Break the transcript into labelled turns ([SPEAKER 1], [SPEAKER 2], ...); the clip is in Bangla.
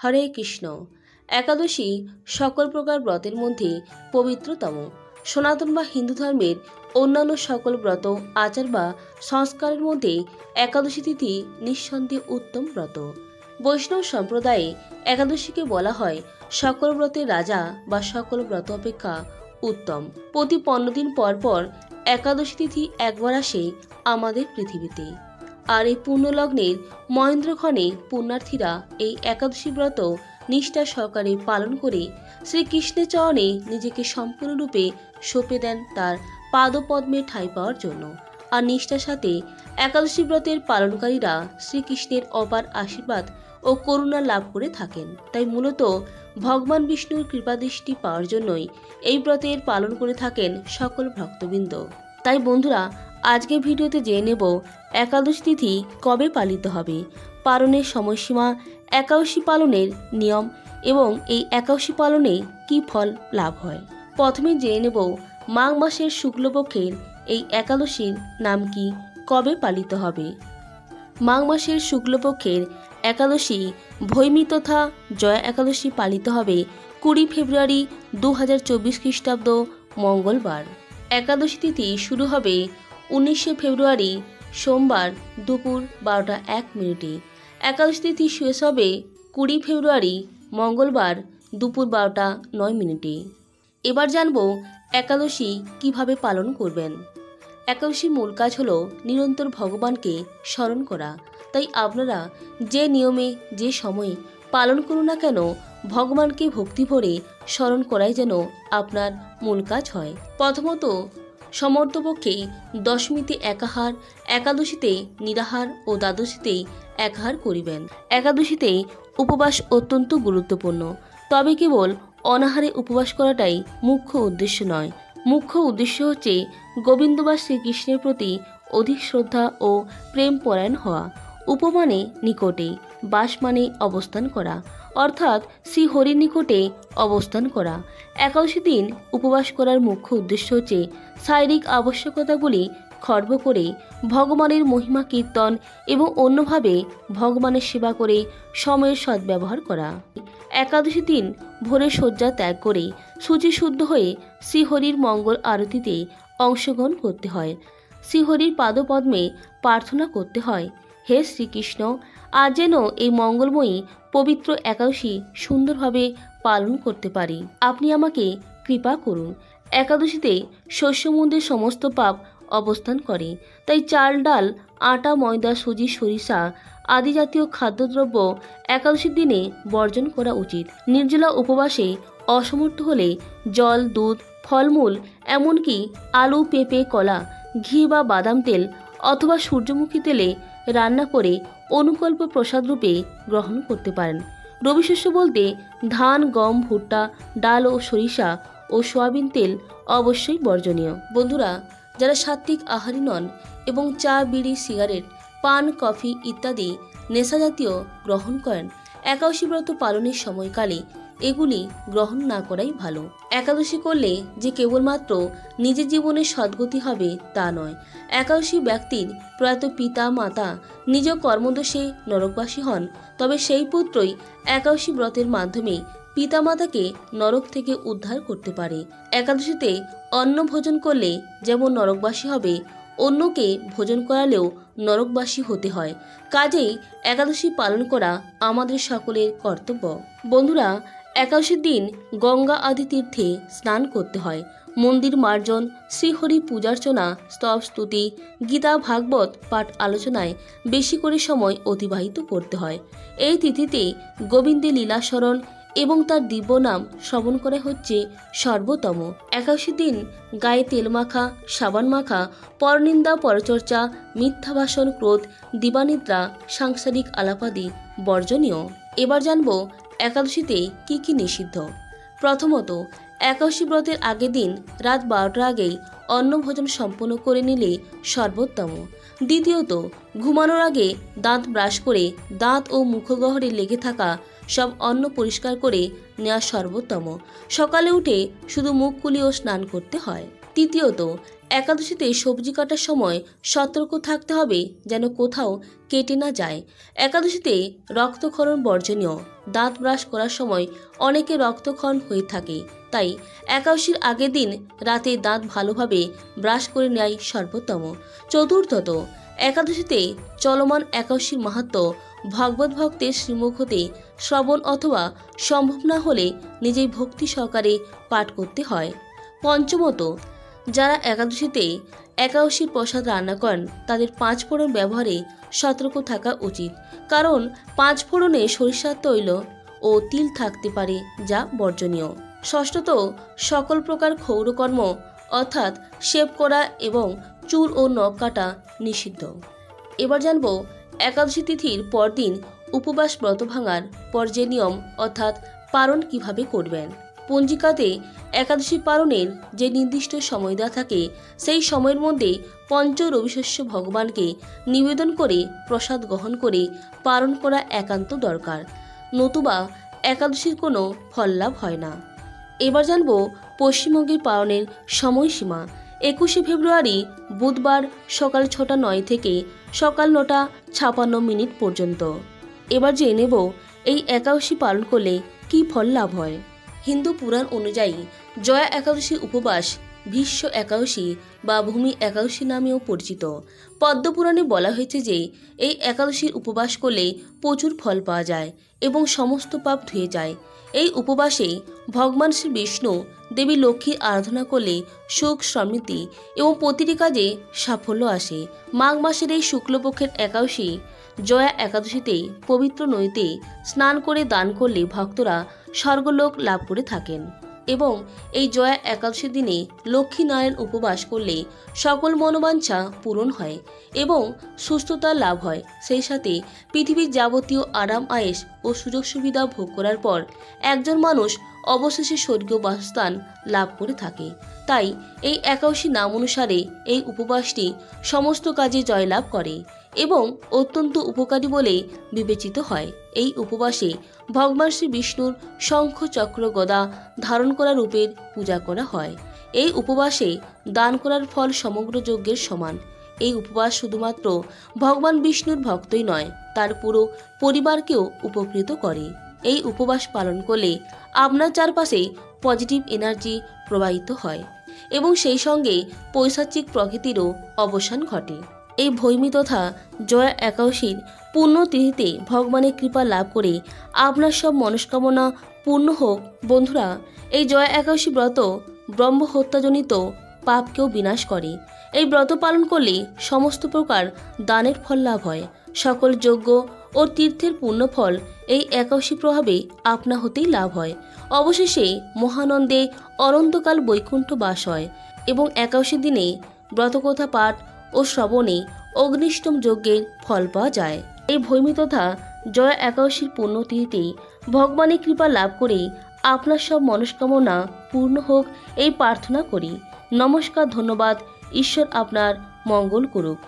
[SPEAKER 1] হরে কৃষ্ণ। একাদশী সকল প্রকার ব্রতের মধ্যে পবিত্রতম। সনাতন বা হিন্দু ধর্মের অন্যান্য সকল ব্রত আচার বা সংস্কারের মধ্যে একাদশী তিথি নিঃসন্দেহে উত্তম ব্রত। বৈষ্ণব সম্প্রদায়ে একাদশীকে বলা হয় সকল ব্রতের রাজা বা সকল ব্রত অপেক্ষা উত্তম। প্রতি 15 দিন পর পর একাদশী তিথি একবার আসে আমাদের পৃথিবীতে। আর এই পুণ্যলগ্নের মহেন্দ্রক্ষণে পুণ্যার্থীরা এই একাদশী ব্রত নিষ্ঠা সহকারে পালন করে শ্রীকৃষ্ণের চরণে নিজেকে সম্পূর্ণরূপে সঁপে দেন তার পাদপদ্মে ঠাঁই পাওয়ার জন্য। আর নিষ্ঠার সাথে একাদশী ব্রতের পালনকারীরা শ্রীকৃষ্ণের অপার আশীর্বাদ ও করুণা লাভ করে থাকেন। তাই মূলত ভগবান বিষ্ণুর কৃপাদৃষ্টি পাওয়ার জন্যই এই ব্রতের পালন করে থাকেন সকল ভক্তবৃন্দ। তাই বন্ধুরা, আজকের ভিডিওতে জেনে নেব একাদশী তিথি কবে পালিত হবে, পালনের সময়সীমা, একাদশী পালনের নিয়ম এবং এই একাদশী পালনে কি ফল লাভ হয়। প্রথমে জেনে নেব মাঘ মাসের শুক্লপক্ষের এই একাদশীর নাম কি, কবে পালিত হবে। মাঘ মাসের শুক্লপক্ষের একাদশী ভৈমী তথা জয়া একাদশী পালিত হবে 20 ফেব্রুয়ারি 2024 খ্রিস্টাব্দ মঙ্গলবার। একাদশী তিথি শুরু হবে 19 ফেব্রুয়ারি সোমবার দুপুর 12টা 1 মিনিটে। একাদশী তিথি শেষ হবে 20 ফেব্রুয়ারি মঙ্গলবার দুপুর 12টা 9 মিনিটে। এবার জানব একাদশী কিভাবে পালন করবেন। একাদশীর মূল কাজ হলো নিরন্তর ভগবানকে স্মরণ করা। তাই আপনারা যে নিয়মে যে সময়ে পালন করুন না কেন, ভগবানকে ভক্তি ভরে স্মরণ করাই যেন আপনার মূল কাজ হয়। প্রথমত সমর্থপক্ষে দশমীতে একাহার, একাদশীতে নিরাহার ও দ্বাদশীতে একাহার করিবেন। একাদশীতে উপবাস অত্যন্ত গুরুত্বপূর্ণ, তবে কেবল অনাহারে উপবাস করাটাই মুখ্য উদ্দেশ্য নয়। মুখ্য উদ্দেশ্য হচ্ছে গোবিন্দ বা শ্রীকৃষ্ণের প্রতি অধিক শ্রদ্ধা ও প্রেম পরায়ণ হওয়া। উপমানে নিকটে, বাস মানে অবস্থান করা, অর্থাৎ শ্রীহরির নিকটে অবস্থান করা। একাদশী দিন উপবাস করার মুখ্য উদ্দেশ্য হচ্ছে শারীরিক আবশ্যকতাগুলি খর্ব করে ভগবানের মহিমা কীর্তন এবং অন্যভাবে ভগবানের সেবা করে সময়ের সদ্ব্যবহার করা। একাদশী দিন ভোরে শয্যা ত্যাগ করে শুচিশুদ্ধ হয়ে শ্রীহরির মঙ্গল আরতিতে অংশগ্রহণ করতে হয়। শ্রীহরির পাদপদ্মে প্রার্থনা করতে হয়, হে শ্রীকৃষ্ণ, আজ যেন এই মঙ্গলময়ী পবিত্র একাদশী সুন্দরভাবে পালন করতে পারি, আপনি আমাকে কৃপা করুন। একাদশীতে শস্যমুদ্রের সমস্ত পাপ অবস্থান করে, তাই চাল, ডাল, আটা, ময়দা, সুজি, সরিষা আদি জাতীয় খাদ্যদ্রব্য একাদশীর দিনে বর্জন করা উচিত। নির্জলা উপবাসে অসমর্থ হলে জল, দুধ, ফলমূল, এমনকি আলু, পেঁপে, কলা, ঘি বা বাদাম তেল অথবা সূর্যমুখী তেলে রান্না করে অনুকল্প প্রসাদ রূপে গ্রহণ করতে পারেন। রবিশস্য বলতে ধান, গম, ভুট্টা, ডাল ও সরিষা ও সয়াবিন তেল অবশ্যই বর্জনীয়। বন্ধুরা, যারা সাত্ত্বিক আহারী নন এবং চা, বিড়ি, সিগারেট, পান, কফি ইত্যাদি নেশাজাতীয় গ্রহণ করেন, একাদশী ব্রত পালনের সময়কালে এগুলি গ্রহণ না করাই ভালো। একাদশী করলে যে কেবলমাত্র নিজের জীবনে সদ্গতি হবে তা নয়। একাদশী ব্যক্তির প্রয়াত পিতা মাতা নিজ কর্মদোষে নরকবাসী হন, তবে সেই পুত্রই একাদশী ব্রতের মাধ্যমে পিতামাতাকে নরক থেকে উদ্ধার করতে পারে। একাদশীতে অন্ন ভোজন করলে যেমন নরকবাসী হবে, অন্যকে ভোজন করালেও নরকবাসী হতে হয়। কাজেই একাদশী পালন করা আমাদের সকলের কর্তব্য। বন্ধুরা, একাদশীর দিন গঙ্গা আদি তীর্থে স্নান করতে হয়। মন্দির মার্জন, শ্রীহরি পূজার্চনা, স্তব স্তুতি, গীতা ভাগবত পাঠ আলোচনায় বেশি করে সময় অতিবাহিত করতে হয়। এই তিথিতে গোবিন্দের লীলাস্মরণ এবং তার দিব্য নাম শ্রবণ করা হচ্ছে সর্বোত্তম। একাদশীর দিন গায়ে তেল মাখা, সাবান মাখা, পরনিন্দা, পরচর্চা, মিথ্যা ভাষণ, ক্রোধ, দিবানিদ্রা, সাংসারিক আলাপাদি বর্জনীয়। এবার জানব একাদশীতে কি কি নিষিদ্ধ। প্রথমত, একাদশী ব্রতের আগের দিন রাত 12টার আগেই অন্নভোজন সম্পন্ন করে নিলে সর্বোত্তম। দ্বিতীয়ত, ঘুমানোর আগে দাঁত ব্রাশ করে দাঁত ও মুখগহ্বরে লেগে থাকা সব অন্ন পরিষ্কার করে নেওয়া সর্বোত্তম। সকালে উঠে শুধু মুখ কুলিয়ে স্নান করতে হয়। তৃতীয়ত, একাদশীতে সবজি কাটার সময় সতর্ক থাকতে হবে যেন কোথাও কেটে না যায়। একাদশীতে রক্তক্ষরণ বর্জনীয়। দাঁত ব্রাশ করার সময় অনেকে রক্তক্ষরণ হয়ে থাকে, তাই একাদশীর আগের দিন রাতে দাঁত ভালোভাবে ব্রাশ করে নেয় সর্বোত্তম। চতুর্থত, একাদশীতে চলমান একাদশীর মাহাত্ম্য ভগবত ভক্তের শ্রীমুখ হতে শ্রবণ অথবা সম্ভব না হলে নিজেই ভক্তি সহকারে পাঠ করতে হয়। পঞ্চমত, যারা একাদশীতে একাদশীর প্রসাদ রান্না করেন তাদের 5 ফোড়ন ব্যবহারে সতর্ক থাকা উচিত, কারণ 5 ফোড়নে সরিষার তৈল ও তিল থাকতে পারে, যা বর্জনীয়। ষষ্ঠত, সকল প্রকার ক্ষৌরকর্ম অর্থাৎ শেভ করা এবং চুল ও নখ কাটা নিষিদ্ধ। এবার জানব একাদশী তিথির পরদিন উপবাস ব্রত ভাঙার পর যে নিয়ম অর্থাৎ পারণ কিভাবে করবেন। পঞ্জিকাতে একাদশী পারণের যে নির্দিষ্ট সময় দেওয়া থাকে সেই সময়ের মধ্যে পঞ্চ রবিশস্য ভগবানকে নিবেদন করে প্রসাদ গ্রহণ করে পারণ করা একান্ত দরকার, নতুবা একাদশীর কোনো ফল লাভ হয় না। এবার জানব পশ্চিমবঙ্গের পালনের সময়সীমা। 21শে ফেব্রুয়ারি বুধবার সকাল 6টা 9 থেকে সকাল 9টা 56 পর্যন্ত। এবার জেনে নেব এই একাদশী পালন করলে কী ফল লাভ হয়। হিন্দু পুরাণ অনুযায়ী জয়া একাদশী উপবাস ভীষ্ম একাদশী বা ভূমি একাদশী নামেও পরিচিত। পদ্মপুরাণে বলা হয়েছে যে এই একাদশীর উপবাস করলে প্রচুর ফল পাওয়া যায় এবং সমস্ত পাপ ধুয়ে যায়। এই উপবাসে ভগবান শ্রী বিষ্ণু দেবী লক্ষ্মীর আরাধনা করলে সুখ সমৃদ্ধি এবং প্রতিটি কাজে সাফল্য আসে। মাঘ মাসের এই শুক্লপক্ষের একাদশী জয়া একাদশীতে পবিত্র নদীতে স্নান করে দান করলে ভক্তরা স্বর্গলোক লাভ করে থাকেন এবং এই জয়া একাদশীর দিনে লক্ষ্মীনারায়ণ উপবাস করলে সকল মনোবাঞ্ছা পূরণ হয় এবং সুস্থতা লাভ হয়। সেই সাথে পৃথিবীর যাবতীয় আরাম আয়েশ ও সুযোগ সুবিধা ভোগ করার পর একজন মানুষ অবশেষে স্বর্গীয় বাসস্থান লাভ করে থাকে। তাই এই একাদশী নাম অনুসারে এই উপবাসটি সমস্ত কাজে জয়লাভ করে এবং অত্যন্ত উপকারী বলে বিবেচিত হয়। এই উপবাসে ভগবান শ্রী বিষ্ণুর শঙ্খ চক্র গদা ধারণ করা রূপের পূজা করা হয়। এই উপবাসে দান করার ফল সমগ্র যজ্ঞের সমান। এই উপবাস শুধুমাত্র ভগবান বিষ্ণুর ভক্তই নয়, তার পুরো পরিবারকেও উপকৃত করে। এই উপবাস পালন করলে আপনার চারপাশে পজিটিভ এনার্জি প্রবাহিত হয় এবং সেই সঙ্গে পৈশাচিক প্রকৃতিরও অবসান ঘটে। এই ভৈমী তথা জয়া একাদশীর পুণ্যতিথিতে ভগবানের কৃপা লাভ করে আপনার সব মনস্কামনা পূর্ণ হোক। বন্ধুরা, এই জয়া একাদশী ব্রত ব্রহ্ম হত্যাজনিত পাপকেও বিনাশ করে। এই ব্রত পালন করলে সমস্ত প্রকার দানের ফল লাভ হয়। সকল যজ্ঞ ও তীর্থের পুণ্যফল এই একাদশী প্রভাবে আপনা হতেই লাভ হয়। অবশেষে মহানন্দে অনন্তকাল বৈকুণ্ঠ বাস হয় এবং একাদশীর দিনে ব্রতকথা পাঠ ও শ্রবণে অগ্নিষ্টম যজ্ঞের ফল পাওয়া যায়। এই ভৈমী তথা জয়া একাদশীর পুণ্যতিথিতে ভগবানের কৃপা লাভ করে আপনার সব মনস্কামনা পূর্ণ হোক এই প্রার্থনা করি। নমস্কার, ধন্যবাদ। ঈশ্বর আপনার মঙ্গল করুক।